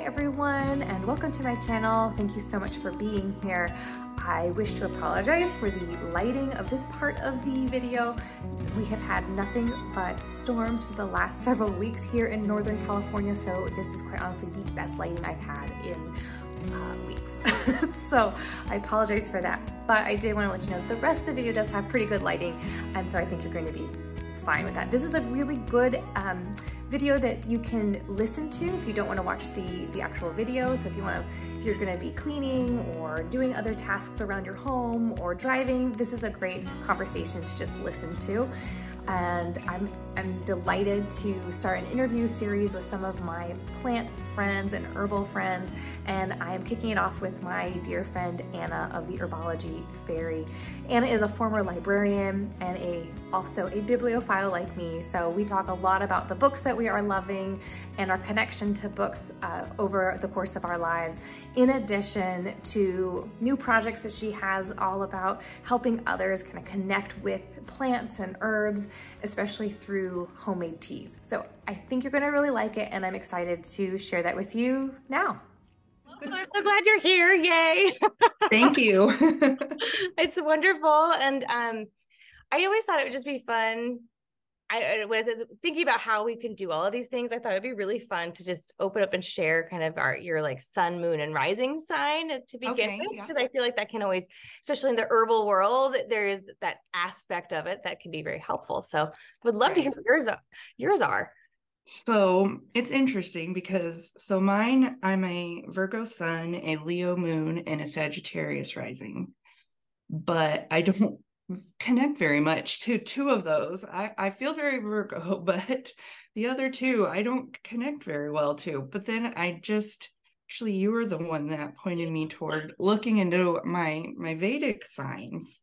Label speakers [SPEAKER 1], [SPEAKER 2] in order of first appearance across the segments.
[SPEAKER 1] everyone, and welcome to my channel. Thank you so much for being here. I wish to apologize for the lighting of this part of the video. We have had nothing but storms for the last several weeks here in Northern California, so this is quite honestly the best lighting I've had in weeks. So I apologize for that, but I did want to let you know the rest of the video does have pretty good lighting, and so I think you're going to be fine with that. This is a really good video that you can listen to if you don't want to watch the actual video. So if you're going to be cleaning or doing other tasks around your home or driving, this is a great conversation to just listen to. And I'm delighted to start an interview series with some of my plant friends and herbal friends, and I am kicking it off with my dear friend Anna of the Herbology Faerie. Anna is a former librarian and also a bibliophile like me, so we talk a lot about the books that we are loving and our connection to books over the course of our lives, in addition to new projects that she has all about helping others kind of connect with plants and herbs, especially through homemade teas. So I think you're gonna really like it, and I'm excited to share that with you now. I'm so glad you're here, yay!
[SPEAKER 2] Thank you.
[SPEAKER 1] It's wonderful, and I always thought it would just be fun. I was thinking about how we can do all of these things. I thought it'd be really fun to just open up and share kind of your like sun, moon, and rising sign to begin with, because I feel like that can always, especially in the herbal world, there is that aspect of it that can be very helpful. So would love to hear what yours are.
[SPEAKER 2] So it's interesting because I'm a Virgo sun, a Leo moon, and a Sagittarius rising, but I don't connect very much to two of those. I feel very Virgo, but the other two I don't connect very well to. But then actually you were the one that pointed me toward looking into my Vedic signs,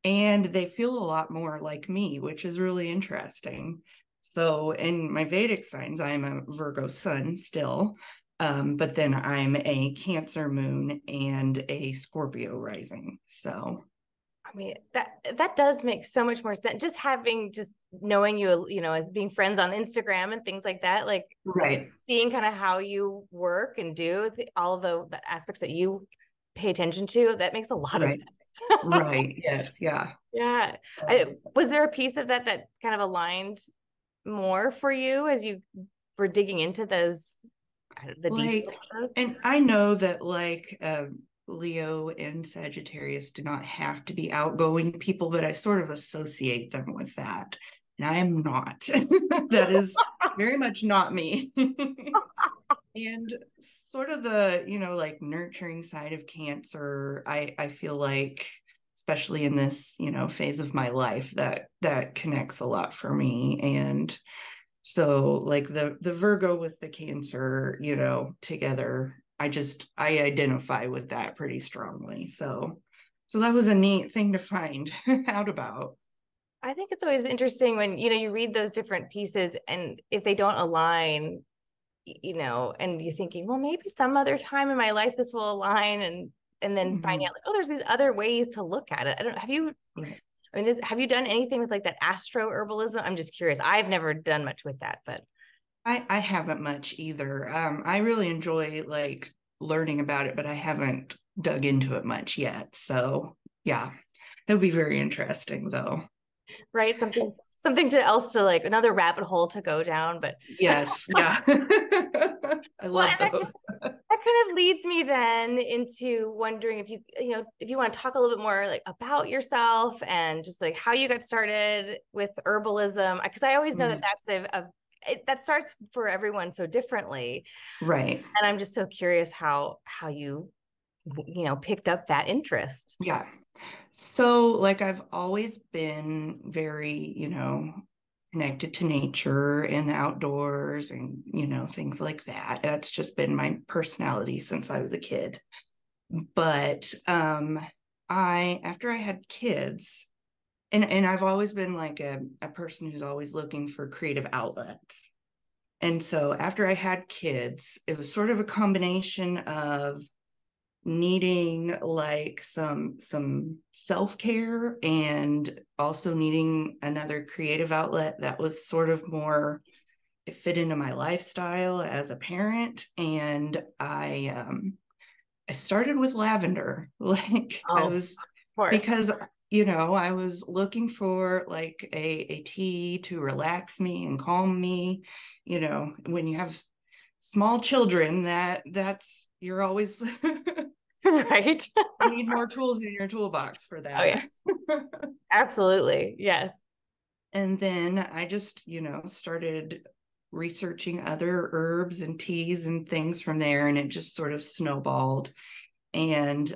[SPEAKER 2] and they feel a lot more like me, which is really interesting. So in my Vedic signs, I'm a Virgo sun still, but then I'm a Cancer moon and a Scorpio rising. So
[SPEAKER 1] I mean, that does make so much more sense. Just knowing you, as being friends on Instagram and things like that, like seeing kind of how you work and do all of the aspects that you pay attention to, that makes a lot of sense.
[SPEAKER 2] Right. Yes. Yeah.
[SPEAKER 1] Yeah. Was there a piece of that kind of aligned more for you as you were digging into the details?
[SPEAKER 2] And I know that Leo and Sagittarius do not have to be outgoing people, but I sort of associate them with that. And I am not. That is very much not me. And sort of the, nurturing side of Cancer, I feel like, especially in this, phase of my life, that connects a lot for me. And so like the Virgo with the Cancer, together, I identify with that pretty strongly. So that was a neat thing to find out about.
[SPEAKER 1] I think it's always interesting when, you read those different pieces, and if they don't align, and you're thinking, well, maybe some other time in my life this will align, and then finding out like, oh, there's these other ways to look at it. Have you done anything with like that astro herbalism? I'm just curious. I've never done much with that, but
[SPEAKER 2] I haven't much either. I really enjoy like learning about it, but I haven't dug into it much yet. So yeah, that would be very interesting though.
[SPEAKER 1] Right. Something else to like, another rabbit hole to go down, but
[SPEAKER 2] yes. Yeah. I love those.
[SPEAKER 1] That kind of leads me then into wondering if you want to talk a little bit more like about yourself and just like how you got started with herbalism, because I always know that that starts for everyone so differently.
[SPEAKER 2] Right.
[SPEAKER 1] And I'm just so curious how you picked up that interest.
[SPEAKER 2] Yeah. So like I've always been very, connected to nature and the outdoors and, things like that. That's just been my personality since I was a kid. But after I had kids, and I've always been like a person who's always looking for creative outlets. And so after I had kids, it was sort of a combination of needing like some self-care and also needing another creative outlet that was sort of more it fit into my lifestyle as a parent. And I started with lavender. Like I
[SPEAKER 1] Oh, of
[SPEAKER 2] was,
[SPEAKER 1] course.
[SPEAKER 2] because I was looking for like a tea to relax me and calm me. When you have small children, that's you're always
[SPEAKER 1] Right.
[SPEAKER 2] need more tools in your toolbox for
[SPEAKER 1] Oh yeah,
[SPEAKER 2] that.
[SPEAKER 1] absolutely. Yes.
[SPEAKER 2] And then I just, started researching other herbs and teas and things from there, and it just sort of snowballed. And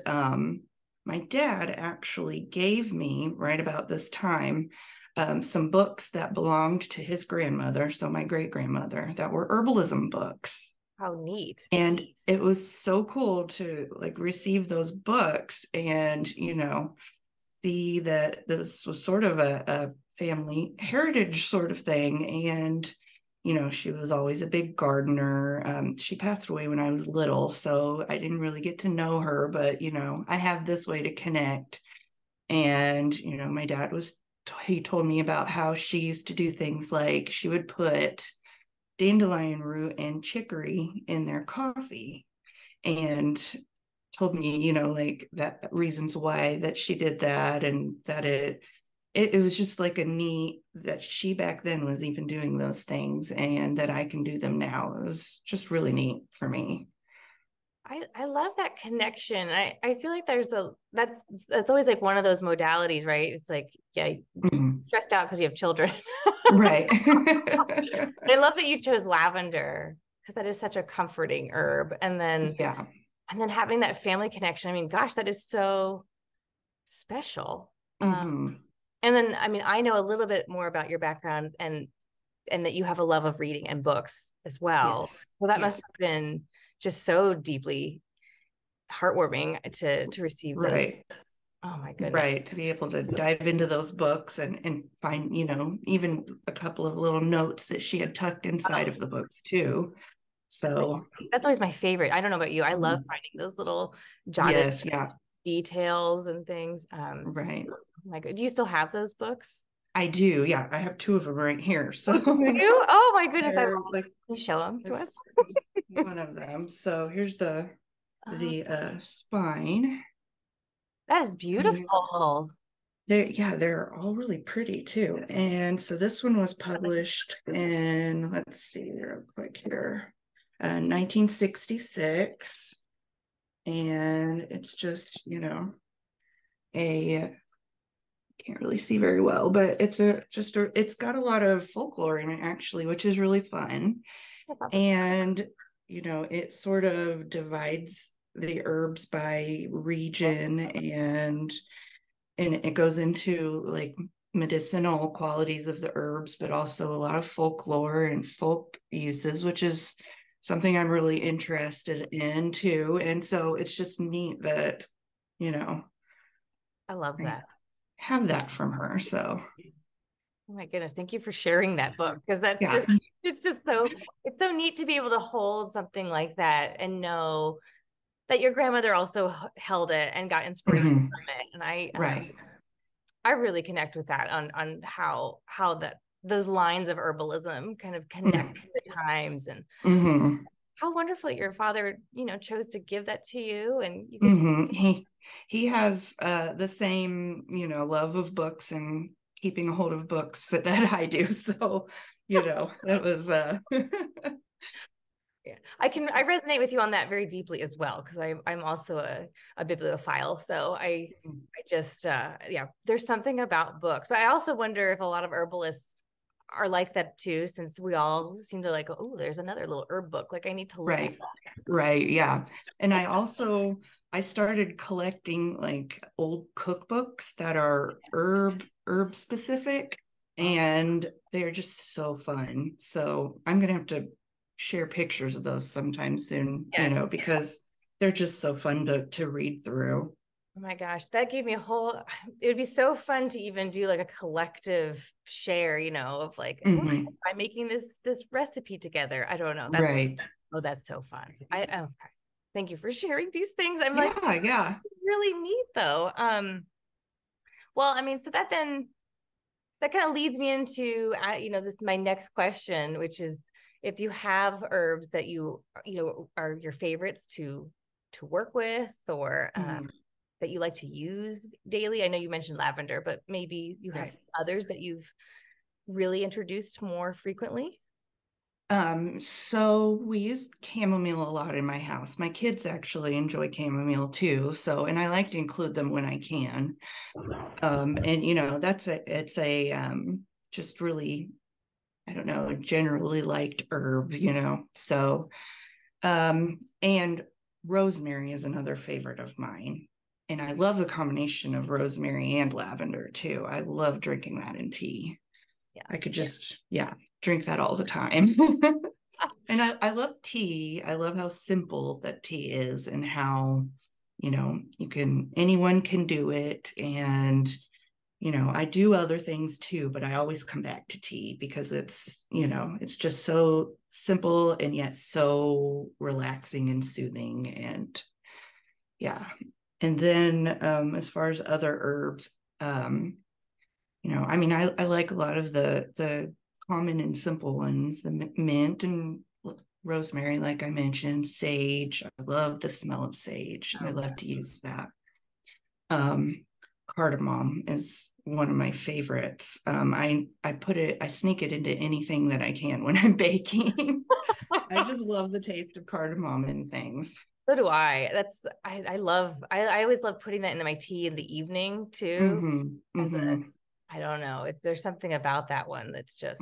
[SPEAKER 2] my dad actually gave me, right about this time, some books that belonged to his grandmother, so my great grandmother, that were herbalism books.
[SPEAKER 1] How neat.
[SPEAKER 2] And it was so cool to like receive those books and, see that this was sort of a family heritage sort of thing. And, she was always a big gardener. She passed away when I was little, so I didn't really get to know her, but, I have this way to connect. And, my dad he told me about how she used to do things like she would put dandelion root and chicory in their coffee, and told me, like that reasons why that she did that, and that it was just like a neat that she back then was even doing those things and that I can do them now. It was just really neat for me.
[SPEAKER 1] I love that connection. I feel like that's always like one of those modalities, right? It's like, yeah,
[SPEAKER 2] Mhm.
[SPEAKER 1] stressed out because you have children.
[SPEAKER 2] Right.
[SPEAKER 1] I love that you chose lavender because that is such a comforting herb.
[SPEAKER 2] Yeah.
[SPEAKER 1] And then having that family connection. I mean, gosh, that is so special.
[SPEAKER 2] Hmm.
[SPEAKER 1] And then, I mean, I know a little bit more about your background and that you have a love of reading and books as well.
[SPEAKER 2] Yes.
[SPEAKER 1] Well, that must
[SPEAKER 2] Yes.
[SPEAKER 1] have been just so deeply heartwarming to receive those.
[SPEAKER 2] Right.
[SPEAKER 1] Oh my goodness.
[SPEAKER 2] Right. To be able to dive into those books and find, even a couple of little notes that she had tucked inside of the books too. So,
[SPEAKER 1] That's always my favorite. I don't know about you. I love
[SPEAKER 2] mm,
[SPEAKER 1] finding those little jotted
[SPEAKER 2] yes. Yeah.
[SPEAKER 1] details and things.
[SPEAKER 2] Right.
[SPEAKER 1] Oh my God. Do you still have those books?
[SPEAKER 2] I do. Yeah. I have two of them right here.
[SPEAKER 1] Oh,
[SPEAKER 2] So
[SPEAKER 1] do you? Oh my goodness.
[SPEAKER 2] they're like,
[SPEAKER 1] Can you show them to us?
[SPEAKER 2] let's see, one of them. So here's the
[SPEAKER 1] Oh,
[SPEAKER 2] the spine.
[SPEAKER 1] that is
[SPEAKER 2] And
[SPEAKER 1] beautiful.
[SPEAKER 2] they're all really pretty too. And so this one was published in, let's see real quick here, 1966. And it's just, a can't really see very well, but it's got a lot of folklore in it actually, which is really fun. And it sort of divides the herbs by region, and it goes into like medicinal qualities of the herbs, but also a lot of folklore and folk uses, which is something I'm really interested in too. And so it's just neat that you know
[SPEAKER 1] I love
[SPEAKER 2] I
[SPEAKER 1] that.
[SPEAKER 2] have that from her. So
[SPEAKER 1] Oh my goodness. Thank you for sharing that book because
[SPEAKER 2] yeah.
[SPEAKER 1] it's just it's so neat to be able to hold something like that and know that your grandmother also held it and got inspiration
[SPEAKER 2] Mhm.
[SPEAKER 1] from it. And
[SPEAKER 2] Right.
[SPEAKER 1] I really connect with that on how that those lines of herbalism kind of connect
[SPEAKER 2] Mm-hmm.
[SPEAKER 1] the times and
[SPEAKER 2] Mm-hmm.
[SPEAKER 1] how wonderful your father, chose to give that to you and you get to
[SPEAKER 2] Mm-hmm. He has the same, love of books and keeping a hold of books that I do. So, it was
[SPEAKER 1] yeah. I resonate with you on that very deeply as well because I'm also a bibliophile. So I just yeah, there's something about books. But I also wonder if a lot of herbalists are like that too, since we all seem to like, oh, there's another little herb book. Like I need to look at
[SPEAKER 2] right. Right. Yeah. And I started collecting like old cookbooks that are herb specific,
[SPEAKER 1] that.
[SPEAKER 2] and they're just so fun. So I'm gonna have to share pictures of those sometime soon,
[SPEAKER 1] Yes.
[SPEAKER 2] because they're just so fun to read through.
[SPEAKER 1] Oh my gosh, that gave me a whole, it would be so fun to even do like a collective share, of like, oh,
[SPEAKER 2] Hmm.
[SPEAKER 1] I'm making this recipe together. I don't know.
[SPEAKER 2] Right.
[SPEAKER 1] That's so fun. Okay. Thank you for sharing these things. I'm like,
[SPEAKER 2] Yeah, yeah.
[SPEAKER 1] really neat though. Well, I mean, so that kind of leads me into, this my next question, which is if you have herbs that you know, are your favorites to work with, or that you like to use daily. I know you mentioned lavender, but maybe you have others that you've really introduced more frequently.
[SPEAKER 2] So we use chamomile a lot in my house. My kids actually enjoy chamomile too. So, and I like to include them when I can. And you know, it's a just really, I don't know, generally liked herb, you know. So, and rosemary is another favorite of mine. And I love the combination of rosemary and lavender too. I love drinking that in tea.
[SPEAKER 1] Yeah.
[SPEAKER 2] I could just, drink that all the time. And I love tea. I love how simple that tea is, and how, you know, anyone can do it. And, you know, I do other things too, but I always come back to tea because it's, you know, it's just so simple and yet so relaxing and soothing. And yeah. And then as far as other herbs, you know, I mean, I like a lot of the common and simple ones, the mint and rosemary, like I mentioned, sage. I love the smell of sage, and I love to use that. Cardamom is one of my favorites. I sneak it into anything that I can when I'm baking. I just love the taste of cardamom in things.
[SPEAKER 1] So do I. I always love putting that into my tea in the evening too. I don't know. There's something about that one that's just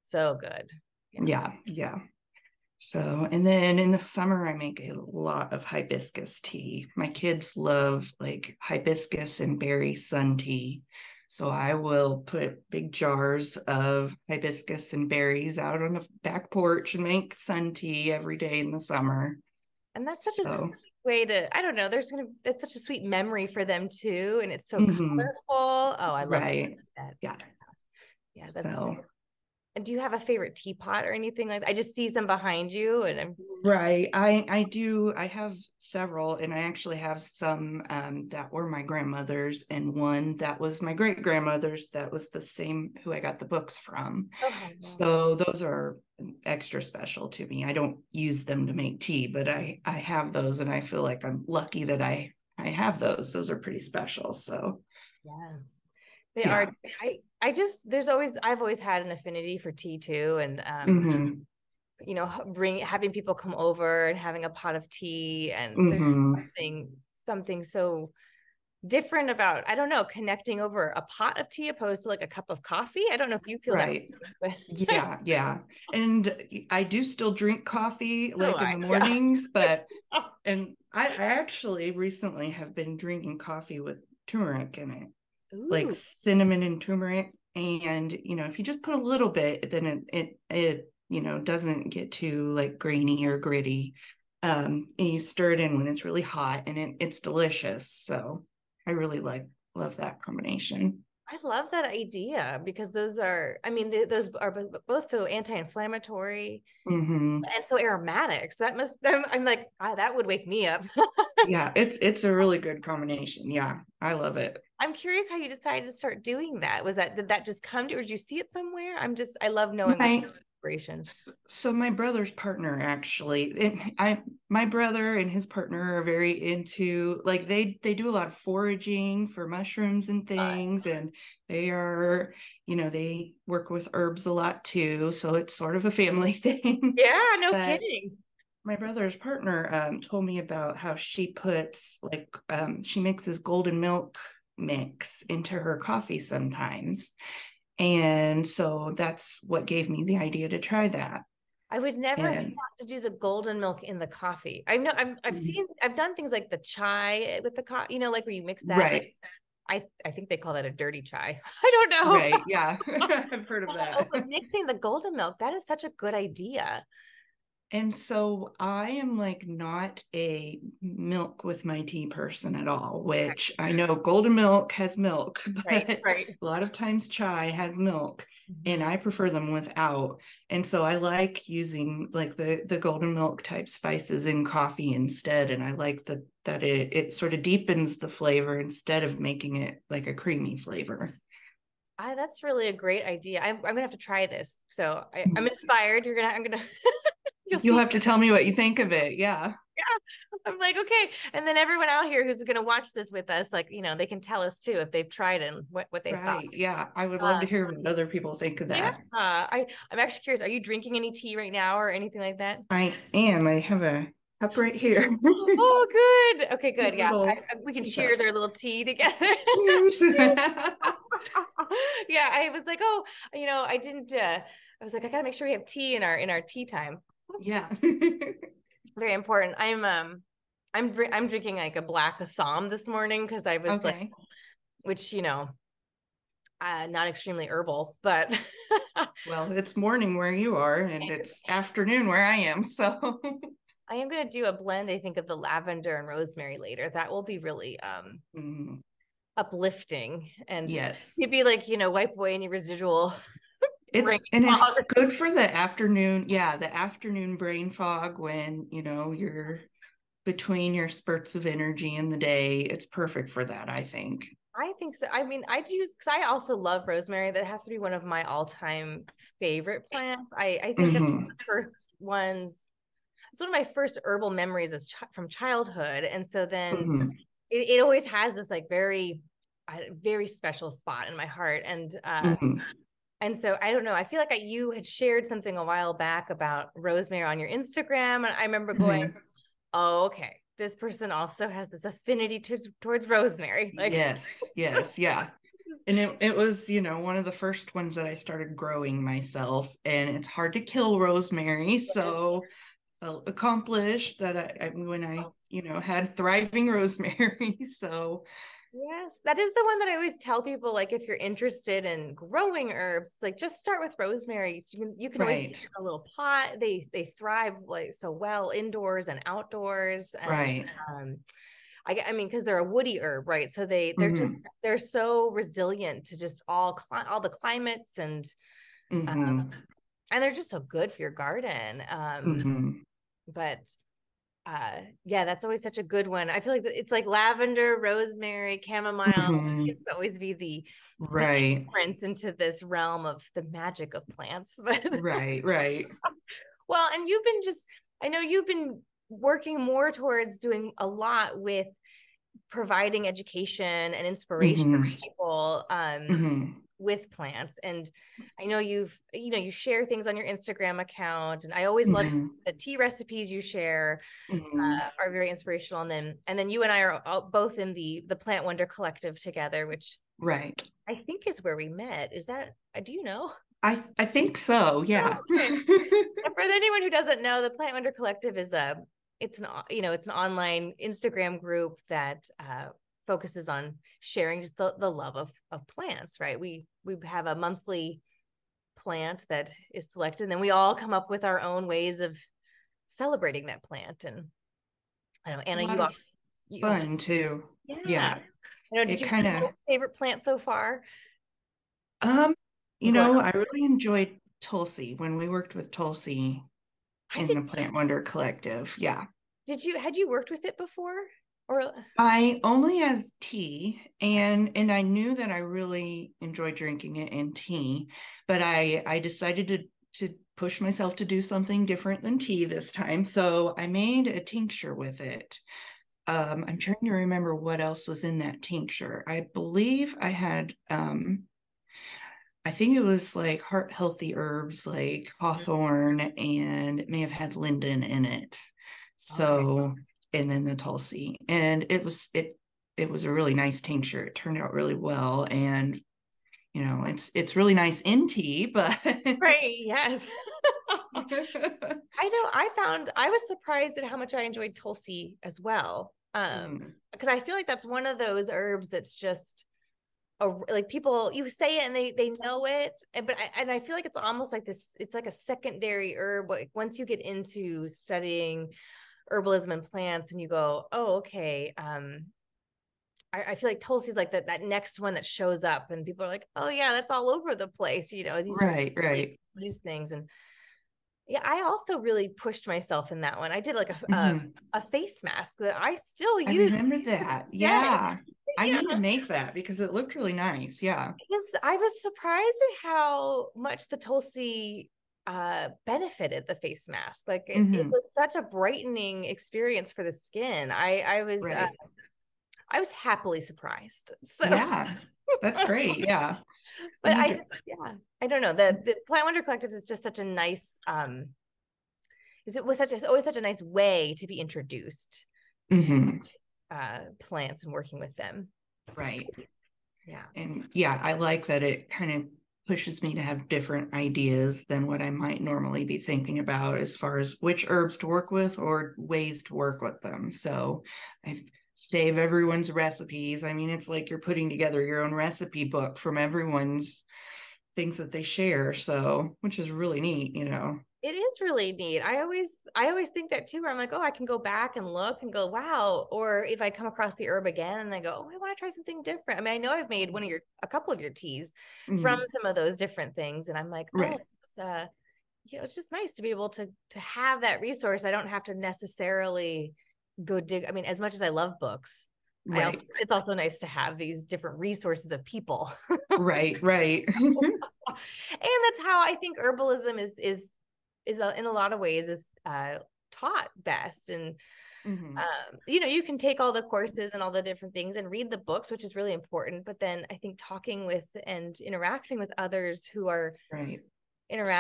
[SPEAKER 1] so good.
[SPEAKER 2] Yeah. So, and then in the summer, I make a lot of hibiscus tea. My kids love like hibiscus and berry sun tea. So I will put big jars of hibiscus and berries out on the back porch and make sun tea every day in the summer.
[SPEAKER 1] And that's such a way to, I don't know, it's such a sweet memory for them too. And it's so colorful. Oh, I love that.
[SPEAKER 2] Yeah.
[SPEAKER 1] That's so. And do you have a favorite teapot or anything like that? I just see some behind you, and I'm
[SPEAKER 2] right. I do. I have several, and I actually have some that were my grandmother's, and one that was my great grandmother's. That was the same who I got the books from. So those are extra special to me. I don't use them to make tea, but I have those, and I feel like I'm lucky that I have those. Those are pretty special. So
[SPEAKER 1] yeah. They are. I've always had an affinity for tea too. And, you know, having people come over and having a pot of tea, and there's something so different about, I don't know, connecting over a pot of tea opposed to like a cup of coffee. I don't know if you feel that way, but
[SPEAKER 2] yeah. And I do still drink coffee like in the mornings, but and I actually recently have been drinking coffee with turmeric in it. Like cinnamon and turmeric. And, you know, if you just put a little bit, then it you know, doesn't get too like grainy or gritty. And you stir it in when it's really hot, and it's delicious. So I really love that combination.
[SPEAKER 1] I love that idea, because those are both so anti-inflammatory and so aromatic. So I'm like, that would wake me up.
[SPEAKER 2] Yeah, it's a really good combination. Yeah, I love it.
[SPEAKER 1] I'm curious how you decided to start doing that. Did that just come to, or did you see it somewhere? I love knowing inspirations.
[SPEAKER 2] So my brother's partner actually, my brother and his partner are very into, like, they do a lot of foraging for mushrooms and things, and they are, you know, they work with herbs a lot too. So it's sort of a family thing.
[SPEAKER 1] Yeah, no kidding.
[SPEAKER 2] My brother's partner told me about how she puts she mixes golden milk mix into her coffee sometimes. And so that's what gave me the idea to try that.
[SPEAKER 1] I would never have thought to do the golden milk in the coffee. I know I've done things like the chai with the coffee, you know, like where you mix that.
[SPEAKER 2] Right.
[SPEAKER 1] Like, I think they call that a dirty chai. I don't know.
[SPEAKER 2] Right. Yeah. I've heard of that.
[SPEAKER 1] But mixing the golden milk, that is such a good idea.
[SPEAKER 2] And so I am like not a milk with my tea person at all, which I know golden milk has milk, but a lot of times chai has milk, and I prefer them without. And so I like using like the golden milk type spices in coffee instead. And I like that it sort of deepens the flavor instead of making it like a creamy flavor.
[SPEAKER 1] That's really a great idea. I'm gonna have to try this. So I'm inspired. I'm gonna you'll
[SPEAKER 2] You'll
[SPEAKER 1] see.
[SPEAKER 2] have to tell me what you think of it. Yeah.
[SPEAKER 1] Yeah. I'm like, okay. And then everyone out here who's gonna watch this with us, like, they can tell us too if they've tried it and what they thought.
[SPEAKER 2] Right. Yeah. I would love
[SPEAKER 1] Uh,
[SPEAKER 2] to hear what other people think of
[SPEAKER 1] yeah.
[SPEAKER 2] that.
[SPEAKER 1] I'm actually curious. Are you drinking any tea right now or anything like that?
[SPEAKER 2] I am. I have a cup right here.
[SPEAKER 1] Oh, good. Okay, good.
[SPEAKER 2] Cute
[SPEAKER 1] Yeah.
[SPEAKER 2] little
[SPEAKER 1] We can
[SPEAKER 2] teacup.
[SPEAKER 1] cheers our little tea together.
[SPEAKER 2] Cheers.
[SPEAKER 1] Yeah, I was like, oh, I didn't I was like, I gotta make sure we have tea in our tea time.
[SPEAKER 2] Yeah.
[SPEAKER 1] Very important. I'm drinking like a black Assam this morning because I was like,
[SPEAKER 2] Okay.
[SPEAKER 1] which not extremely herbal, but
[SPEAKER 2] Well, it's morning where you are, and it's afternoon where I am. So,
[SPEAKER 1] I am gonna do a blend, I think, of the lavender and rosemary later. That will be really
[SPEAKER 2] mhm.
[SPEAKER 1] uplifting and
[SPEAKER 2] Yes.
[SPEAKER 1] you'd be like, wipe away any residual brain
[SPEAKER 2] It's
[SPEAKER 1] fog.
[SPEAKER 2] good for the afternoon. Yeah, the afternoon brain fog when, you're between your spurts of energy in the day. It's perfect for that, I think.
[SPEAKER 1] I think so. I mean, because I also love rosemary. That has to be one of my all-time favorite plants. I think that's one
[SPEAKER 2] Hmm.
[SPEAKER 1] of the first ones. It's one of my first herbal memories from childhood. And so then
[SPEAKER 2] Hmm.
[SPEAKER 1] it always has this like very special spot in my heart.
[SPEAKER 2] Hmm.
[SPEAKER 1] And so I don't know. I feel like you had shared something a while back about rosemary on your Instagram. And I remember going,
[SPEAKER 2] Hmm.
[SPEAKER 1] oh, okay. This person also has this affinity towards rosemary. Like,
[SPEAKER 2] Yes, yes, yeah. And it was, one of the first ones that I started growing myself. And it's hard to kill rosemary. So accomplished that when I, had thriving rosemary. So
[SPEAKER 1] yes, that is the one that I always tell people. Like, if you're interested in growing herbs, like just start with rosemary. You can always get
[SPEAKER 2] right,
[SPEAKER 1] a little pot. They thrive like so well indoors and outdoors, and
[SPEAKER 2] right.
[SPEAKER 1] um, I mean, because they're a woody herb, right? So
[SPEAKER 2] Hmm.
[SPEAKER 1] they're so resilient to just all the climates,
[SPEAKER 2] Hmm.
[SPEAKER 1] and they're just so good for your garden.
[SPEAKER 2] Hmm.
[SPEAKER 1] But yeah, that's always such a good one. I feel like it's like lavender, rosemary, chamomile.
[SPEAKER 2] Hmm.
[SPEAKER 1] It's always be the
[SPEAKER 2] Right,
[SPEAKER 1] entrance into this realm of the magic of plants. But
[SPEAKER 2] right, right.
[SPEAKER 1] well, and I know you've been working more towards doing a lot with providing education and inspiration for
[SPEAKER 2] Hmm.
[SPEAKER 1] people
[SPEAKER 2] Hmm.
[SPEAKER 1] with plants. And I know you share things on your Instagram account, and I always love
[SPEAKER 2] Hmm.
[SPEAKER 1] the tea recipes you share
[SPEAKER 2] Hmm.
[SPEAKER 1] are very inspirational. And then you and I are both in the Plant Wonder Collective together, which
[SPEAKER 2] Right.
[SPEAKER 1] I think is where we met. Is that, do you know?
[SPEAKER 2] I think so.
[SPEAKER 1] Oh,
[SPEAKER 2] Yeah.
[SPEAKER 1] okay. And for anyone who doesn't know, the Plant Wonder Collective is it's an online Instagram group that focuses on sharing just the love of plants, right? We have a monthly plant that is selected, and then we all come up with our own ways of celebrating that plant. And I don't know,
[SPEAKER 2] It's a
[SPEAKER 1] Anna,
[SPEAKER 2] lot of
[SPEAKER 1] you also,
[SPEAKER 2] fun too.
[SPEAKER 1] yeah.
[SPEAKER 2] Yeah.
[SPEAKER 1] I know, did
[SPEAKER 2] It
[SPEAKER 1] you
[SPEAKER 2] kind
[SPEAKER 1] have
[SPEAKER 2] of
[SPEAKER 1] a favorite plant so far?
[SPEAKER 2] um,
[SPEAKER 1] I'm going,
[SPEAKER 2] I really enjoyed Tulsi when we worked with Tulsi
[SPEAKER 1] I
[SPEAKER 2] in
[SPEAKER 1] did
[SPEAKER 2] the
[SPEAKER 1] too.
[SPEAKER 2] Plant Wonder Collective. Yeah.
[SPEAKER 1] Had you worked with it before? Or
[SPEAKER 2] I only as tea and I knew that I really enjoyed drinking it in tea, but I decided to push myself to do something different than tea this time. So I made a tincture with it. I'm trying to remember what else was in that tincture. I believe I had I think it was like heart healthy herbs like hawthorn, and it may have had linden in it.
[SPEAKER 1] okay.
[SPEAKER 2] So, and then the Tulsi. And it was a really nice tincture. It turned out really well. And it's really nice in tea, but
[SPEAKER 1] Right, yes. I know I was surprised at how much I enjoyed Tulsi as well.
[SPEAKER 2] Mm,
[SPEAKER 1] Because I feel like that's one of those herbs that's just like people you say it and they know it, and I feel like it's almost like this. It's like a secondary herb. Like once you get into studying herbalism and plants, and you go, oh, okay. I feel like Tulsi's like that next one that shows up, and people are like, oh yeah, that's all over the place. As you start to
[SPEAKER 2] right,
[SPEAKER 1] really
[SPEAKER 2] right.
[SPEAKER 1] use things. And yeah, I also really pushed myself in that one. I did like a
[SPEAKER 2] Hmm.
[SPEAKER 1] face mask that I still
[SPEAKER 2] I
[SPEAKER 1] use.
[SPEAKER 2] remember that.
[SPEAKER 1] Yeah,
[SPEAKER 2] Yeah. I need to make that because it looked really nice. Yeah.
[SPEAKER 1] Because I was surprised at how much the Tulsi benefited the face mask. Like it was such a brightening experience for the skin.
[SPEAKER 2] Right.
[SPEAKER 1] I was happily surprised. So
[SPEAKER 2] Yeah. That's great. Yeah. I
[SPEAKER 1] but
[SPEAKER 2] need
[SPEAKER 1] I
[SPEAKER 2] to.
[SPEAKER 1] just, I don't know. The Plant Wonder Collective is just such a nice, it was always such a nice way to be introduced to plants and working with them.
[SPEAKER 2] Right.
[SPEAKER 1] Yeah.
[SPEAKER 2] And yeah, I like that it kind of pushes me to have different ideas than what I might normally be thinking about as far as which herbs to work with or ways to work with them. So I save everyone's recipes. I mean, it's like you're putting together your own recipe book from everyone's things that they share. So, which is really neat, you know.
[SPEAKER 1] It is really neat. I always think that too, where I'm like, oh, I can go back and look and go, wow. Or if I come across the herb again and I go, oh, I want to try something different. I mean, I know I've made a couple of your teas from some of those different things. And I'm like, oh, it's, it's just nice to be able to have that resource. I don't have to necessarily go dig. I mean, as much as I love books, it's also nice to have these different resources of people.
[SPEAKER 2] Right.
[SPEAKER 1] And that's how I think herbalism is in a lot of ways is taught best. And you can take all the courses and all the different things and read the books, which is really important, but then I think talking with and interacting with others who are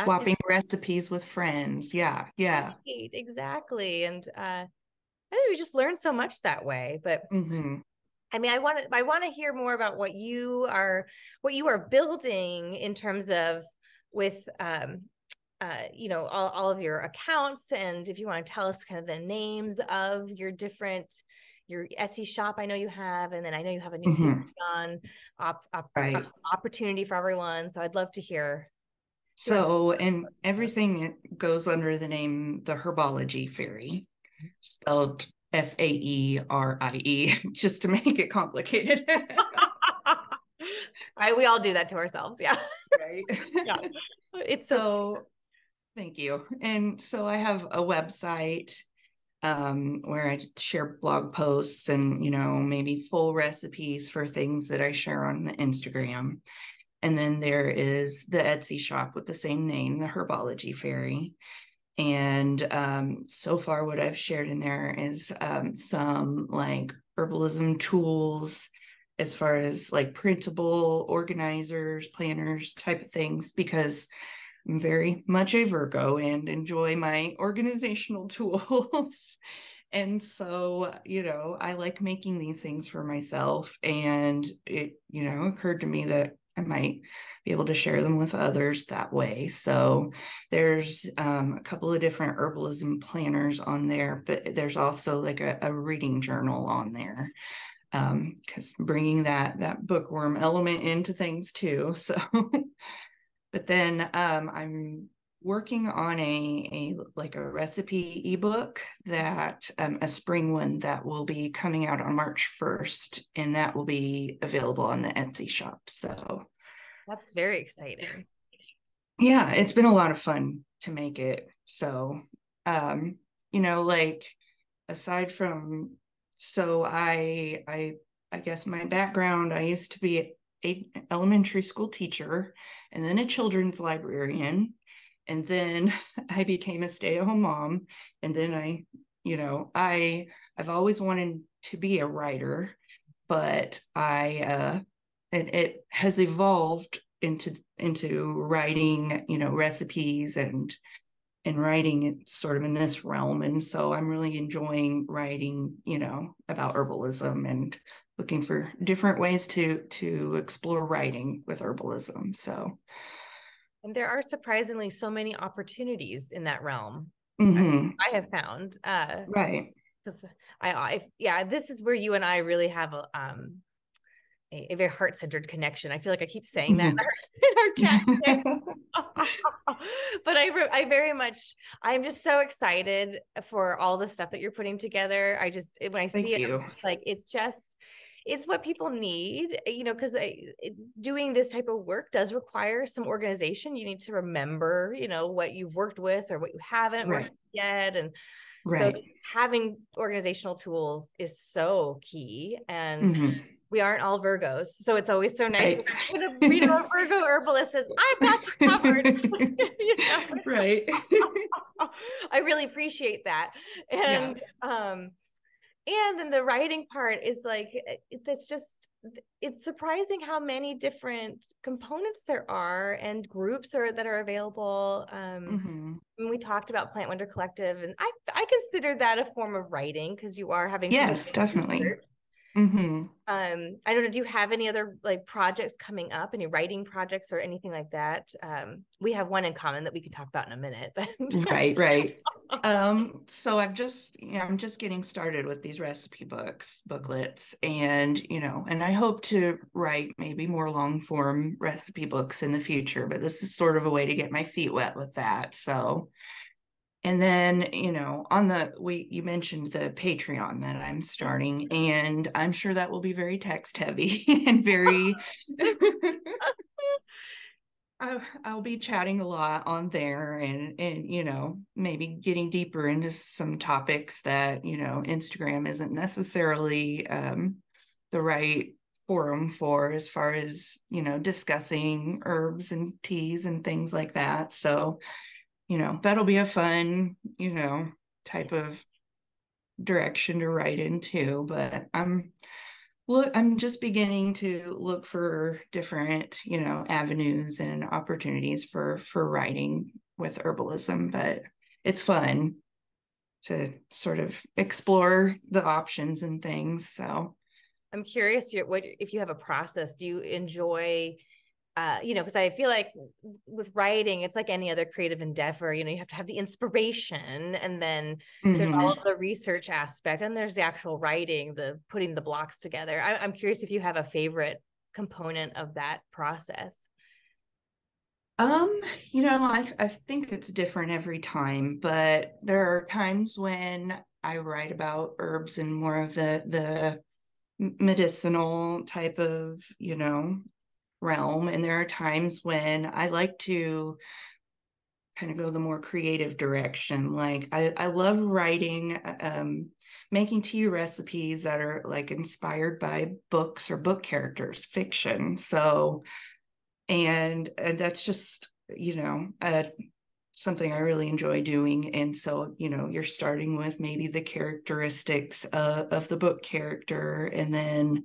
[SPEAKER 2] swapping recipes with friends. Yeah.
[SPEAKER 1] Right, exactly. And I think we just learn so much that way. But I mean, I want to hear more about what you are building in terms of with all of your accounts, and if you want to tell us kind of the names of your Etsy shop. I know you have, and then I know you have a new Patreon opportunity for everyone. So I'd love to hear.
[SPEAKER 2] So, and everything goes under the name the Herbology Faerie, spelled Faerie, just to make it complicated.
[SPEAKER 1] Right, we all do that to ourselves. Yeah.
[SPEAKER 2] Right.
[SPEAKER 1] Yeah. It's
[SPEAKER 2] so thank you. And so I have a website where I share blog posts and, maybe full recipes for things that I share on the Instagram. And then there is the Etsy shop with the same name, the Herbology Faerie. And so far what I've shared in there is some like herbalism tools as far as like printable organizers, planners type of things, because I'm very much a Virgo and enjoy my organizational tools. And so, I like making these things for myself. And it, occurred to me that I might be able to share them with others that way. So there's a couple of different herbalism planners on there, but there's also like a reading journal on there, because bringing that bookworm element into things too. So, but then I'm working on a recipe ebook that a spring one that will be coming out on March 1st, and that will be available on the Etsy shop. So
[SPEAKER 1] that's very exciting.
[SPEAKER 2] Yeah, it's been a lot of fun to make it. So like aside from, so I guess my background, I used to be an elementary school teacher and then a children's librarian. And then I became a stay-at-home mom. And then I've always wanted to be a writer, but and it has evolved into writing, recipes and writing it sort of in this realm. And so I'm really enjoying writing, about herbalism and looking for different ways to explore writing with herbalism. So.
[SPEAKER 1] And there are surprisingly so many opportunities in that realm.
[SPEAKER 2] I
[SPEAKER 1] have found.
[SPEAKER 2] Right.
[SPEAKER 1] Because this is where you and I really have a very heart-centered connection. I feel like I keep saying that in our chat. But I very much, I'm just so excited for all the stuff that you're putting together. When I see it, like, it's what people need, because doing this type of work does require some organization. You need to remember, what you've worked with or what you haven't worked with yet. And so having organizational tools is so key. And we aren't all Virgos. So it's always so nice
[SPEAKER 2] Right.
[SPEAKER 1] when a, you know, a Virgo herbalist says, I've got you covered. You know?
[SPEAKER 2] Right.
[SPEAKER 1] I really appreciate that.
[SPEAKER 2] Yeah.
[SPEAKER 1] And then the writing part is like, that's just, it's surprising how many different components there are and groups are that are available. When we talked about Plant Wonder Collective, and I consider that a form of writing because you are having to
[SPEAKER 2] Yes, definitely.
[SPEAKER 1] research. I don't know, do you have any other like projects coming up, any writing projects or anything like that? We have one in common that we can talk about in a minute, but
[SPEAKER 2] Right. So I'm just getting started with these recipe booklets, and and I hope to write maybe more long form recipe books in the future, but this is sort of a way to get my feet wet with that. So, and then, you mentioned the Patreon that I'm starting, and I'm sure that will be very text heavy and very I'll be chatting a lot on there, and maybe getting deeper into some topics that Instagram isn't necessarily the right forum for, as far as discussing herbs and teas and things like that. So that'll be a fun type of direction to write into. But I'm just beginning to look for different, avenues and opportunities for writing with herbalism, but it's fun to sort of explore the options and things. So
[SPEAKER 1] I'm curious, what if you have a process? Do you enjoy because I feel like with writing, it's like any other creative endeavor. You have to have the inspiration, and then there's all of the research aspect, and there's the actual writing, the putting the blocks together. I'm curious if you have a favorite component of that process.
[SPEAKER 2] I think it's different every time, but there are times when I write about herbs in more of the medicinal type of, realm. And there are times when I like to kind of go the more creative direction. Like I love writing, making tea recipes that are like inspired by books or book characters, fiction. So, and that's just, something I really enjoy doing. And so, you're starting with maybe the characteristics of the book character, and then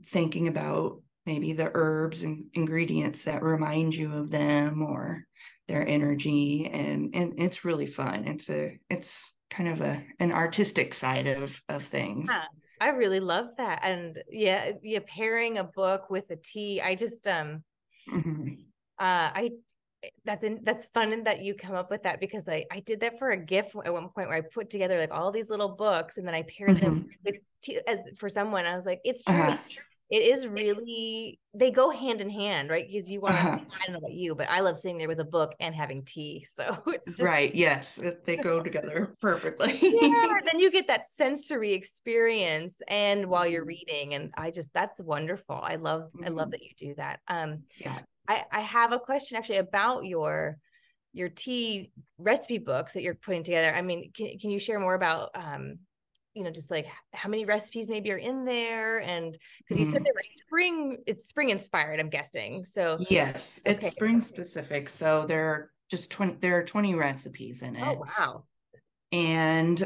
[SPEAKER 2] thinking about maybe the herbs and ingredients that remind you of them or their energy, and it's really fun. It's kind of an artistic side of things.
[SPEAKER 1] Yeah, I really love that. And yeah, pairing a book with a tea. I just I that's fun that you come up with that, because I did that for a gift at one point where I put together like all these little books, and then I paired them with tea, as for someone. I was like, it's true. It is really, they go hand in hand, right? Because you want to, I don't know about you, but I love sitting there with a book and having tea. So it's just
[SPEAKER 2] right. Yes, they go together perfectly.
[SPEAKER 1] yeah, then you get that sensory experience and while you're reading, and that's wonderful. I love that you do that.
[SPEAKER 2] Yeah.
[SPEAKER 1] I have a question actually about your tea recipe books that you're putting together. I mean, can you share more about just like how many recipes maybe are in there? And because you said they were it's spring inspired, I'm guessing. So
[SPEAKER 2] yes, it's spring specific. So there are 20 recipes in it.
[SPEAKER 1] Oh wow.
[SPEAKER 2] And